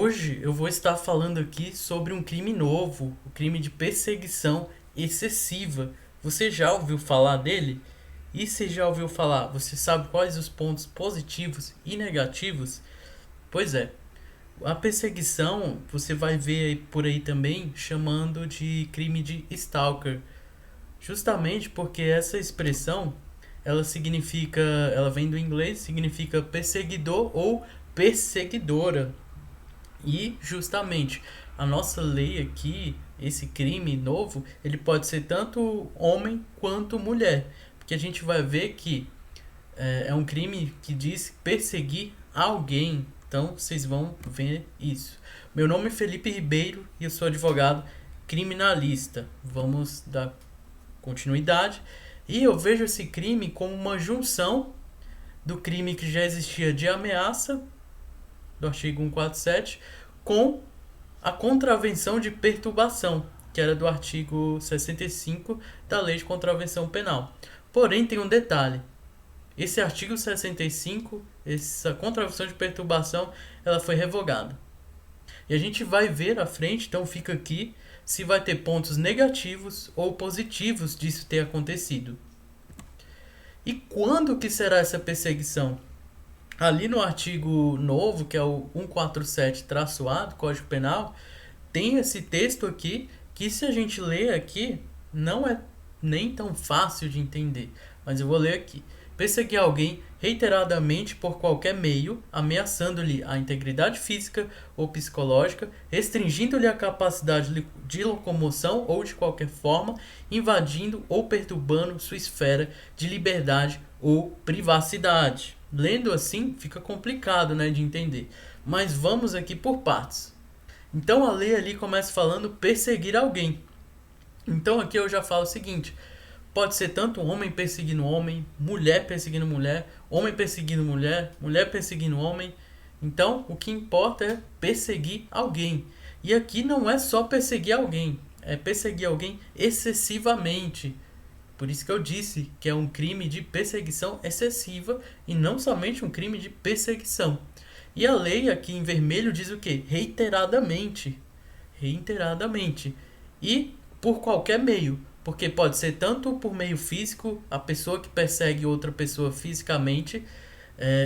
Hoje eu vou estar falando aqui sobre um crime novo, o crime de perseguição excessiva. Você já ouviu falar dele? E se já ouviu falar, você sabe quais os pontos positivos e negativos? Pois é, a perseguição você vai ver por aí também chamando de crime de stalker, justamente porque essa expressão ela vem do inglês, significa perseguidor ou perseguidora. E justamente a nossa lei aqui, esse crime novo, ele pode ser tanto homem quanto mulher, porque a gente vai ver que é um crime que diz perseguir alguém. Então vocês vão ver isso. Meu nome é Felipe Ribeiro e eu sou advogado criminalista. Vamos dar continuidade. E eu vejo esse crime como uma junção do crime que já existia de ameaça, do artigo 147, com a contravenção de perturbação, que era do artigo 65 da Lei de Contravenção Penal. Porém, tem um detalhe. Esse artigo 65, essa contravenção de perturbação, ela foi revogada. E a gente vai ver à frente, então fica aqui, se vai ter pontos negativos ou positivos disso ter acontecido. E quando que será essa perseguição? Ali no artigo novo, que é o 147-A do Código Penal, tem esse texto aqui que, se a gente ler aqui, não é nem tão fácil de entender. Mas eu vou ler aqui. Perseguir alguém reiteradamente por qualquer meio, ameaçando-lhe a integridade física ou psicológica, restringindo-lhe a capacidade de locomoção ou de qualquer forma, invadindo ou perturbando sua esfera de liberdade ou privacidade. Lendo assim fica complicado, né, de entender. Mas vamos aqui por partes. Então a lei ali começa falando perseguir alguém. Então aqui eu já falo o seguinte: pode ser tanto homem perseguindo homem, mulher perseguindo mulher, homem perseguindo mulher, mulher perseguindo homem. Então o que importa é perseguir alguém. E aqui não é só perseguir alguém, é perseguir alguém excessivamente. Por isso que eu disse que é um crime de perseguição excessiva e não somente um crime de perseguição. E a lei aqui em vermelho diz o quê? Reiteradamente. Reiteradamente. E por qualquer meio. Porque pode ser tanto por meio físico, a pessoa que persegue outra pessoa fisicamente,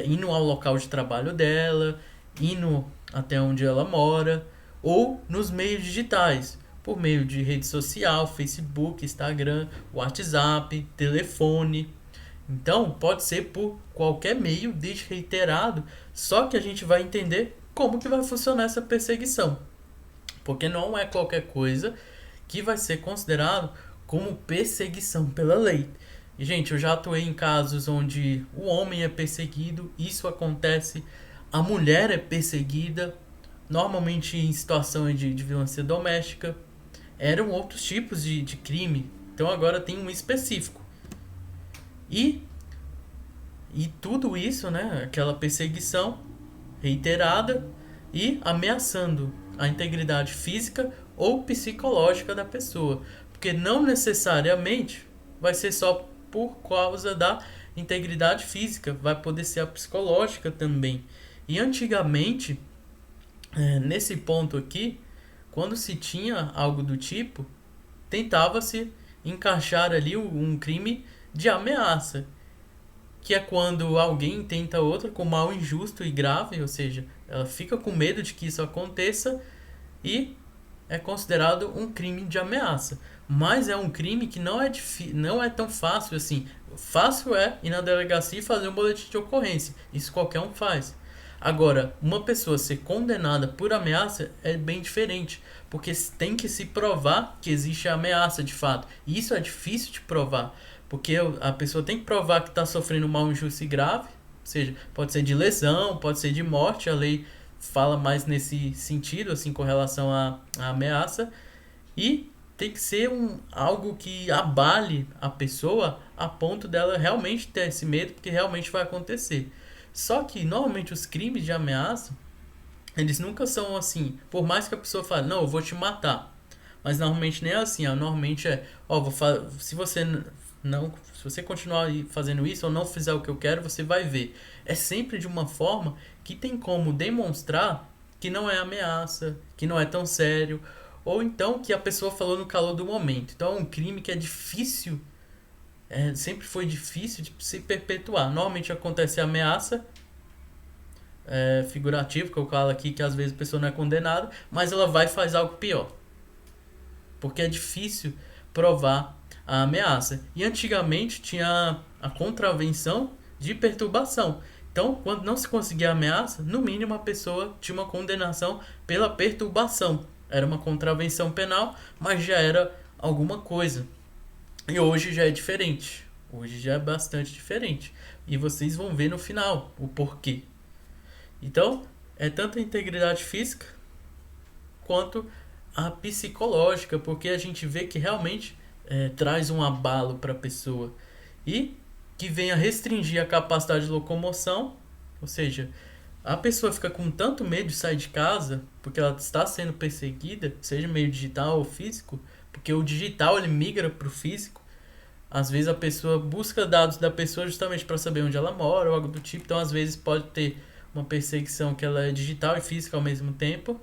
indo ao local de trabalho dela, indo até onde ela mora, ou nos meios digitais, por meio de rede social, Facebook, Instagram, WhatsApp, telefone. Então, pode ser por qualquer meio, desde reiterado, só que a gente vai entender como que vai funcionar essa perseguição. Porque não é qualquer coisa que vai ser considerado como perseguição pela lei. E, gente, eu já atuei em casos onde o homem é perseguido, isso acontece, a mulher é perseguida, normalmente em situação de violência doméstica. Eram outros tipos de crime, então agora tem um específico. E, e tudo isso, né, aquela perseguição reiterada e ameaçando a integridade física ou psicológica da pessoa. Porque não necessariamente vai ser só por causa da integridade física, vai poder ser a psicológica também. E antigamente, nesse ponto aqui, quando se tinha algo do tipo, tentava-se encaixar ali um crime de ameaça, que é quando alguém tenta outra com mal injusto e grave, ou seja, ela fica com medo de que isso aconteça e é considerado um crime de ameaça. Mas é um crime que não é tão fácil assim. Fácil é ir na delegacia e fazer um boletim de ocorrência. Isso qualquer um faz. Agora, uma pessoa ser condenada por ameaça é bem diferente, porque tem que se provar que existe ameaça de fato. E isso é difícil de provar, porque a pessoa tem que provar que está sofrendo mal injusto e grave, ou seja, pode ser de lesão, pode ser de morte, a lei fala mais nesse sentido, assim, com relação à ameaça, e tem que ser algo que abale a pessoa a ponto dela realmente ter esse medo, porque realmente vai acontecer. Só que, normalmente, os crimes de ameaça, eles nunca são assim. Por mais que a pessoa fale, não, eu vou te matar. Mas, normalmente, nem é assim. Normalmente é, ó, se você não, se você continuar fazendo isso ou não fizer o que eu quero, você vai ver. É sempre de uma forma que tem como demonstrar que não é ameaça, que não é tão sério, ou então que a pessoa falou no calor do momento. Então é um crime que é difícil, sempre foi difícil de se perpetuar. Normalmente acontece a ameaça figurativa, que eu falo aqui que às vezes a pessoa não é condenada, mas ela vai e faz algo pior. Porque é difícil provar a ameaça. E antigamente tinha a contravenção de perturbação. Então, quando não se conseguia a ameaça, no mínimo a pessoa tinha uma condenação pela perturbação. Era uma contravenção penal, mas já era alguma coisa. E hoje já é diferente. Hoje já é bastante diferente. E vocês vão ver no final o porquê. Então, é tanto a integridade física quanto a psicológica, porque a gente vê que realmente traz um abalo para a pessoa e que venha restringir a capacidade de locomoção, ou seja, a pessoa fica com tanto medo de sair de casa porque ela está sendo perseguida, seja meio digital ou físico, porque o digital ele migra para o físico. Às vezes a pessoa busca dados da pessoa justamente para saber onde ela mora ou algo do tipo, então às vezes pode ter uma perseguição que ela é digital e física ao mesmo tempo.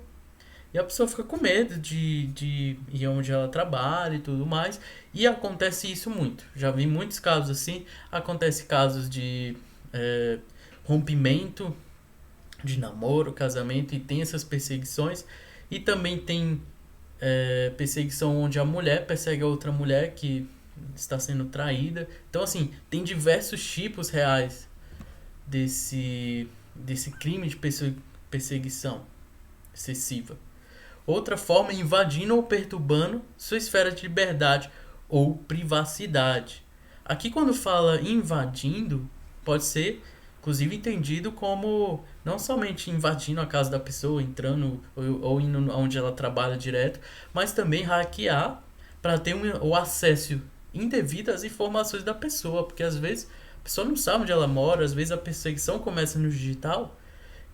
E a pessoa fica com medo de ir onde ela trabalha e tudo mais. E acontece isso muito. Já vi muitos casos assim. Acontece casos de rompimento de namoro, casamento, e tem essas perseguições. E também tem perseguição onde a mulher persegue a outra mulher que está sendo traída. Então, assim, tem diversos tipos reais desse crime de perseguição excessiva. Outra forma é invadindo ou perturbando sua esfera de liberdade ou privacidade. Aqui, quando fala invadindo, pode ser inclusive entendido como não somente invadindo a casa da pessoa, entrando ou indo onde ela trabalha direto, mas também hackear para ter o acesso indevido às informações da pessoa, porque às vezes a pessoa não sabe onde ela mora, às vezes a perseguição começa no digital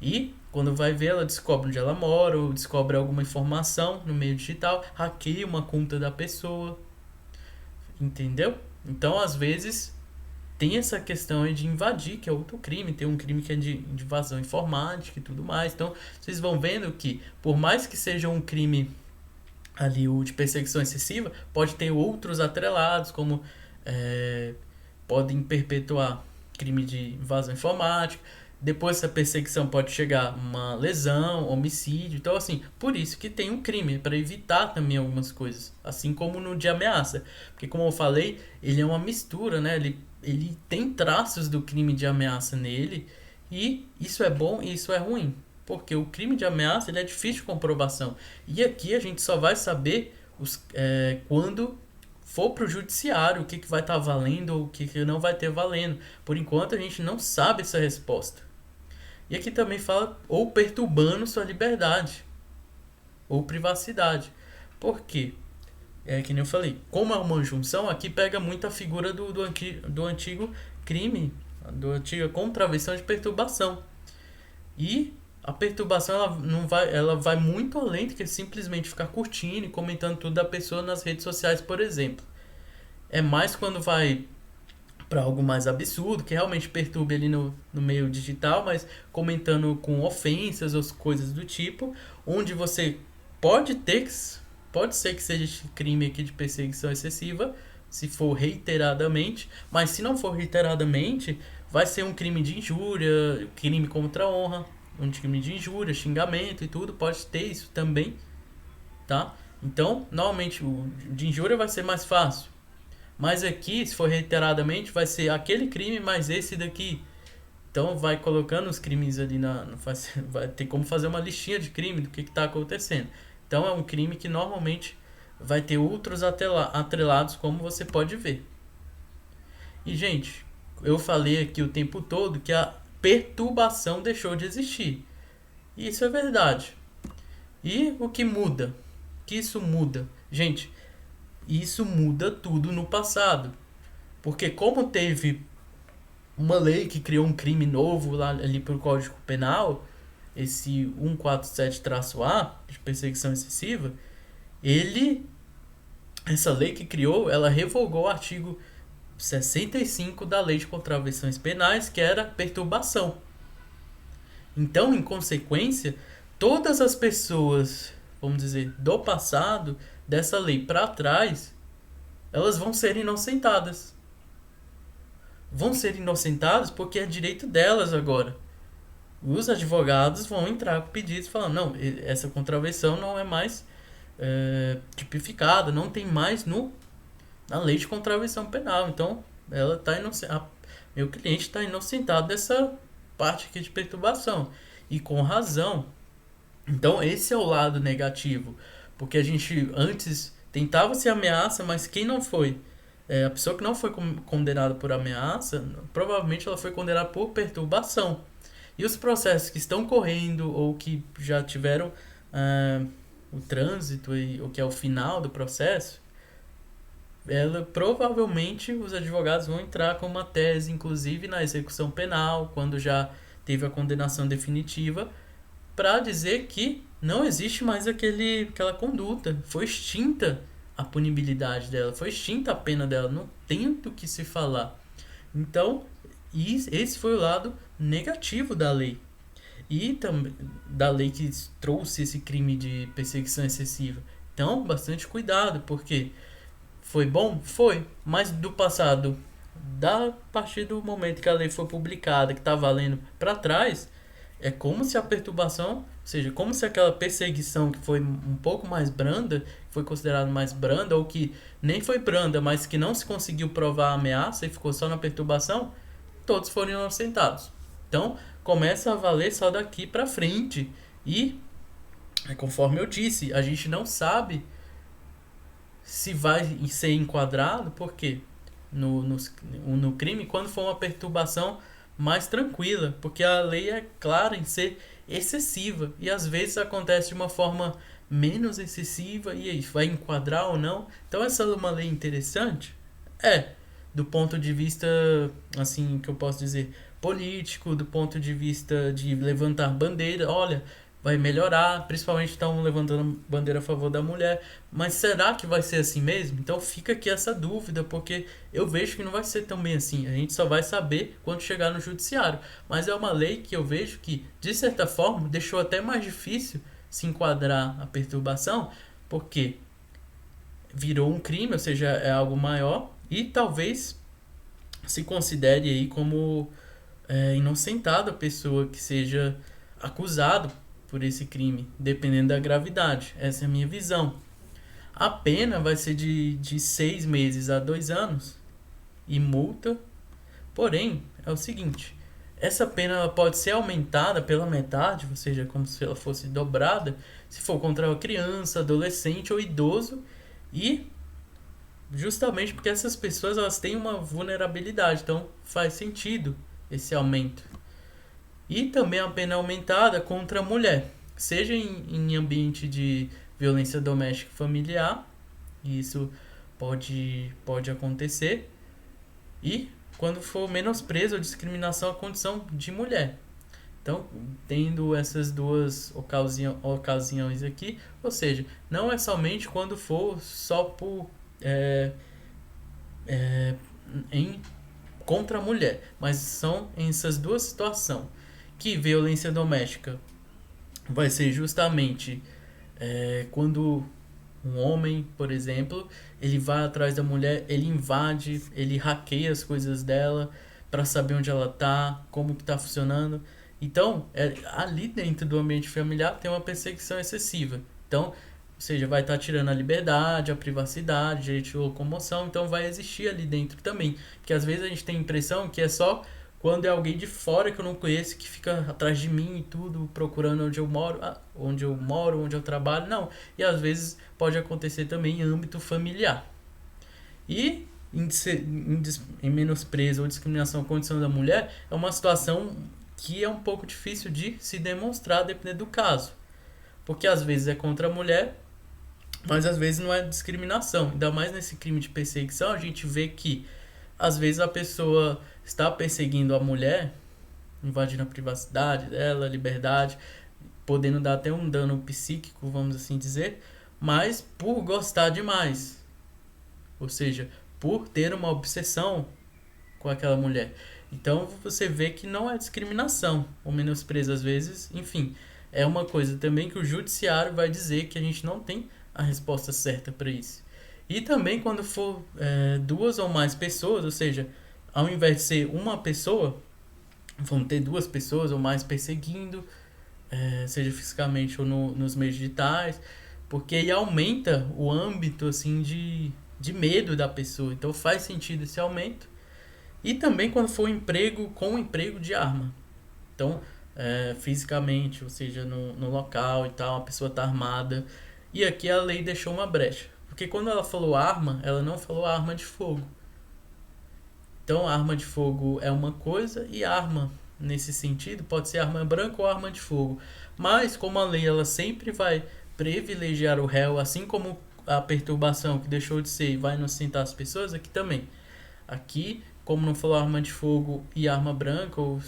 e quando vai ver, ela descobre onde ela mora ou descobre alguma informação no meio digital, hackeia uma conta da pessoa, entendeu? Então, às vezes, tem essa questão aí de invadir, que é outro crime. Tem um crime que é de invasão informática e tudo mais. Então, vocês vão vendo que, por mais que seja um crime ali, o de perseguição excessiva, pode ter outros atrelados, como podem perpetuar crime de invasão informática. Depois essa perseguição pode chegar uma lesão, homicídio. Então, assim, por isso que tem um crime, para evitar também algumas coisas. Assim como no de ameaça. Porque, como eu falei, ele é uma mistura, né? Ele tem traços do crime de ameaça nele. E isso é bom e isso é ruim. Porque o crime de ameaça ele é difícil de comprovação. E aqui a gente só vai saber quando for pro judiciário o que vai estar valendo ou o que não vai ter valendo. Por enquanto a gente não sabe essa resposta. E aqui também fala ou perturbando sua liberdade ou privacidade. Por quê? Que nem eu falei, como é uma junção, aqui pega muito a figura do antigo crime, do antiga contravenção de perturbação. E a perturbação ela vai muito além do que simplesmente ficar curtindo e comentando tudo da pessoa nas redes sociais, por exemplo. É mais quando vai para algo mais absurdo, que realmente perturbe ali no meio digital, mas comentando com ofensas ou coisas do tipo, onde você pode ser que seja esse crime aqui de perseguição excessiva, se for reiteradamente, mas se não for reiteradamente, vai ser um crime de injúria, crime contra a honra, um crime de injúria, xingamento e tudo, pode ter isso também, tá? Então, normalmente o de injúria vai ser mais fácil. Mas aqui, se for reiteradamente, vai ser aquele crime mais esse daqui. Então vai colocando os crimes ali vai ter como fazer uma listinha de crime do que está acontecendo. Então é um crime que normalmente vai ter outros atrelados, como você pode ver. E, gente, eu falei aqui o tempo todo que a perturbação deixou de existir. E isso é verdade. E o que muda? Que isso muda? Gente, isso muda tudo no passado. Porque como teve uma lei que criou um crime novo lá ali pro Código Penal, esse 147-A, de perseguição excessiva, essa lei que criou, ela revogou o artigo 65 da Lei de Contravenções Penais, que era perturbação. Então, em consequência, todas as pessoas, vamos dizer, do passado, dessa lei para trás, elas vão ser inocentadas. Vão ser inocentadas porque é direito delas agora. Os advogados vão entrar com pedidos falando, não, essa contravenção não é mais tipificada, não tem mais na lei de contravenção penal. Então, ela tá meu cliente está inocentado dessa parte aqui de perturbação. E com razão. Então, esse é o lado negativo. Porque a gente antes tentava se ameaça, mas quem não foi? A pessoa que não foi condenada por ameaça, provavelmente ela foi condenada por perturbação. E os processos que estão correndo ou que já tiveram o trânsito, o que é o final do processo, provavelmente os advogados vão entrar com uma tese, inclusive na execução penal, quando já teve a condenação definitiva, para dizer que não existe mais aquela conduta. Foi extinta a punibilidade dela, foi extinta a pena dela, não tem do que se falar. Então, esse foi o lado negativo da lei. E também da lei que trouxe esse crime de perseguição excessiva. Então, bastante cuidado, porque foi bom? Foi. Mas do passado, a partir do momento que a lei foi publicada, que está valendo para trás, é como se a perturbação, ou seja, como se aquela perseguição que foi um pouco mais branda, foi considerada mais branda, ou que nem foi branda, mas que não se conseguiu provar a ameaça e ficou só na perturbação, todos foram inocentados. Então, começa a valer só daqui para frente. E, conforme eu disse, a gente não sabe se vai ser enquadrado, porque no crime, quando for uma perturbação mais tranquila, porque a lei é clara em ser excessiva, e às vezes acontece de uma forma menos excessiva, e aí, vai enquadrar ou não? Então essa é uma lei interessante? Do ponto de vista, assim, que eu posso dizer, político, do ponto de vista de levantar bandeira, olha, vai melhorar, principalmente estão levantando bandeira a favor da mulher, mas será que vai ser assim mesmo? Então fica aqui essa dúvida, porque eu vejo que não vai ser tão bem assim, a gente só vai saber quando chegar no judiciário, mas é uma lei que eu vejo que, de certa forma, deixou até mais difícil se enquadrar a perturbação, porque virou um crime, ou seja, é algo maior, e talvez se considere aí como inocentada a pessoa que seja acusado por esse crime, dependendo da gravidade. Essa é a minha visão. A pena vai ser de 6 meses a 2 anos e multa. Porém, é o seguinte, essa pena ela pode ser aumentada pela metade, ou seja, como se ela fosse dobrada, se for contra uma criança, adolescente ou idoso, e justamente porque essas pessoas elas têm uma vulnerabilidade, então faz sentido esse aumento. E também a pena aumentada contra a mulher, seja em ambiente de violência doméstica e familiar, e isso pode acontecer, e quando for menosprezo ou discriminação à condição de mulher. Então, tendo essas duas ocasiões aqui, ou seja, não é somente quando for só por contra a mulher, mas são essas duas situações. Que violência doméstica vai ser justamente quando um homem, por exemplo, ele vai atrás da mulher, ele invade, ele hackeia as coisas dela para saber onde ela tá, como que tá funcionando. Então, ali dentro do ambiente familiar tem uma perseguição excessiva. Então, ou seja, vai estar tirando a liberdade, a privacidade, direito de locomoção, então vai existir ali dentro também. Porque às vezes a gente tem a impressão que é só quando é alguém de fora que eu não conheço, que fica atrás de mim e tudo, procurando onde eu moro, onde eu trabalho, não. E às vezes pode acontecer também em âmbito familiar. E em menosprezo ou discriminação à condição da mulher é uma situação que é um pouco difícil de se demonstrar dependendo do caso. Porque às vezes é contra a mulher, mas às vezes não é discriminação. Ainda mais nesse crime de perseguição, a gente vê que às vezes a pessoa está perseguindo a mulher, invadindo a privacidade dela, a liberdade, podendo dar até um dano psíquico, vamos assim dizer, mas por gostar demais. Ou seja, por ter uma obsessão com aquela mulher. Então você vê que não é discriminação ou menosprezo às vezes, enfim, é uma coisa também que o judiciário vai dizer que a gente não tem a resposta certa para isso. E também quando for duas ou mais pessoas, ou seja, ao invés de ser uma pessoa, vão ter duas pessoas ou mais perseguindo, seja fisicamente ou nos meios digitais, porque aí aumenta o âmbito assim de medo da pessoa. Então faz sentido esse aumento. E também quando for emprego com emprego de arma. Então, fisicamente, ou seja, no local e tal, a pessoa está armada. E aqui a lei deixou uma brecha. Porque quando ela falou arma, ela não falou arma de fogo. Então, arma de fogo é uma coisa e arma, nesse sentido, pode ser arma branca ou arma de fogo. Mas, como a lei ela sempre vai privilegiar o réu, assim como a perturbação que deixou de ser e vai inocentar as pessoas, aqui também. Aqui, como não falou arma de fogo e arma branca, ou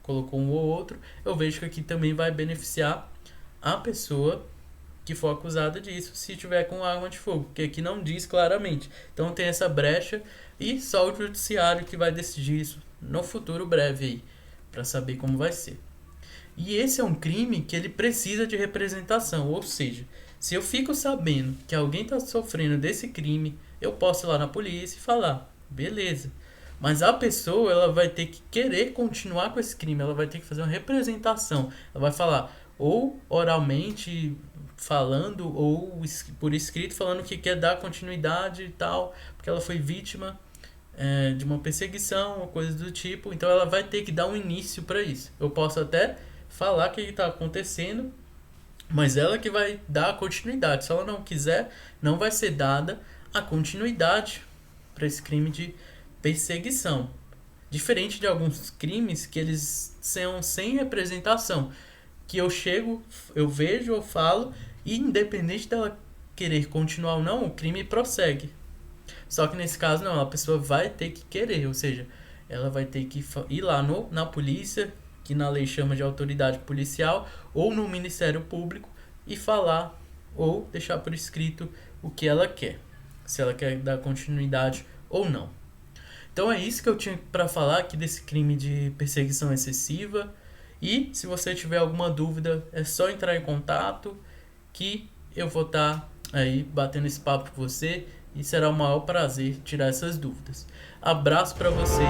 colocou um ou outro, eu vejo que aqui também vai beneficiar a pessoa que for acusada disso se tiver com arma de fogo, porque aqui não diz claramente. Então tem essa brecha e só o judiciário que vai decidir isso no futuro breve aí, para saber como vai ser. E esse é um crime que ele precisa de representação, ou seja, se eu fico sabendo que alguém está sofrendo desse crime, eu posso ir lá na polícia e falar, beleza. Mas a pessoa ela vai ter que querer continuar com esse crime, ela vai ter que fazer uma representação. Ela vai falar ou oralmente falando ou por escrito falando que quer dar continuidade e tal, porque ela foi vítima de uma perseguição ou coisa do tipo. Então ela vai ter que dar um início para isso. Eu posso até falar o que está acontecendo, mas ela que vai dar a continuidade. Se ela não quiser, não vai ser dada a continuidade para esse crime de perseguição. Diferente de alguns crimes que eles são sem representação, que eu chego, eu vejo, eu falo, e independente dela querer continuar ou não, o crime prossegue. Só que nesse caso não, a pessoa vai ter que querer, ou seja, ela vai ter que ir lá na polícia, que na lei chama de autoridade policial, ou no Ministério Público, e falar ou deixar por escrito o que ela quer, se ela quer dar continuidade ou não. Então é isso que eu tinha para falar aqui desse crime de perseguição excessiva. E se você tiver alguma dúvida, é só entrar em contato que eu vou estar aí batendo esse papo com você e será o maior prazer tirar essas dúvidas. Abraço para vocês.